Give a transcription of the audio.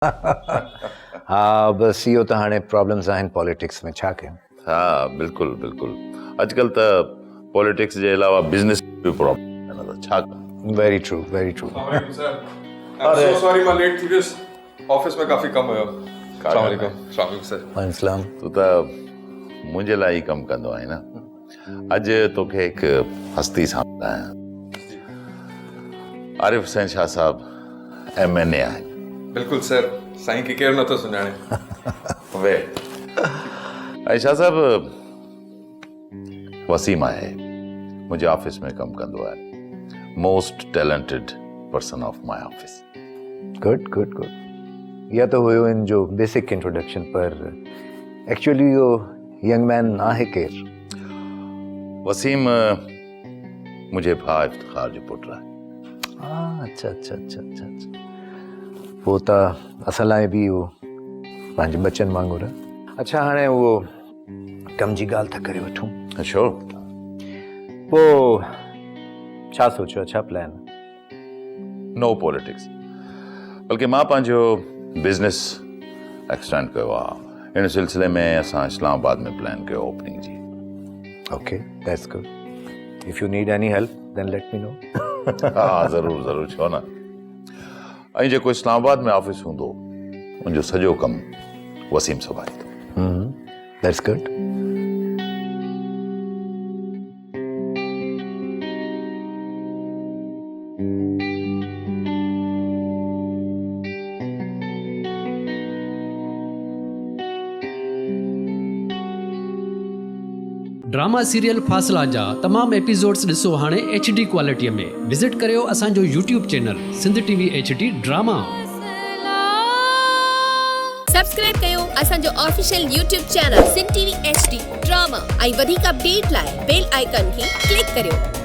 हाँ बस इहो त हाणे प्रॉब्लम्स आहिनि पॉलिटिक्स में, छा कयूं? हाँ बिल्कुलु बिल्कुलु, अॼुकल्ह त पॉलिटिक्स जे अलावा बिजनेस भी प्रॉब्लम आहे, न त छा कयूं? Very true very true. So sorry मां लेट थी वियुसि, ऑफिस में काफ़ी कमु हुयो। अस्सलाम वालेकुम सर। वालेकुम। तूं त मुंहिंजे लाइ ई कमु कंदो आहीं न। अॼु तोखे हिकु हस्ती सां ॿुधायां। आरिफ हुसैन शाह साहब MNA आहिनि। बिल्कुलु सर, साईं खे केरु नथो सुञाणे। वे ऐं शाह साहब वसीम आहे, मुंहिंजे ऑफिस में कमु कंदो आहे। Most talented person of my office. Good good good. या तो हुयो इन जो बेसिक इंट्रोडक्शन, पर एक्चुअली यो यंग मैन आहे केर? वसीम मुझे भाउ इफ्तिखार जो पुट आहे। अच्छा अच्छा अच्छा अच्छा अच्छा, वो त असल लाइ बि वो पंहिंजे बचनि वांगुरु। अच्छा हाणे वो कम जी ॻाल्हि था करे वठूं। श्योर। वो छा सोचियो, छा प्लान? नो पॉलिटिक्स, बल्कि मां पंहिंजो बिजनेस एक्सटेंड कयो आहे। इन सिलसिले में असां इस्लामाबाद में प्लान कयो ओपनिंग जी। Okay that's good. If you need any help then let me know. हाँ ज़रूरु ज़रूरु, छो न। ऐं जेको इस्लामाबाद में ऑफिस हूंदो उनजो सॼो कमु वसीम संभालींदो। That's good. Drama serial Faasla जा तमाम एपिसोड्स ॾिसो हाणे HD क्वालिटीअ में। विज़िट करियो असांजो YouTube channel Sindh TV HD drama. Subscribe कयो असांजो official YouTube channel Sindh TV HD drama ऐं वधीक अपडेट लाइ बेल आइकन खे क्लिक करियो।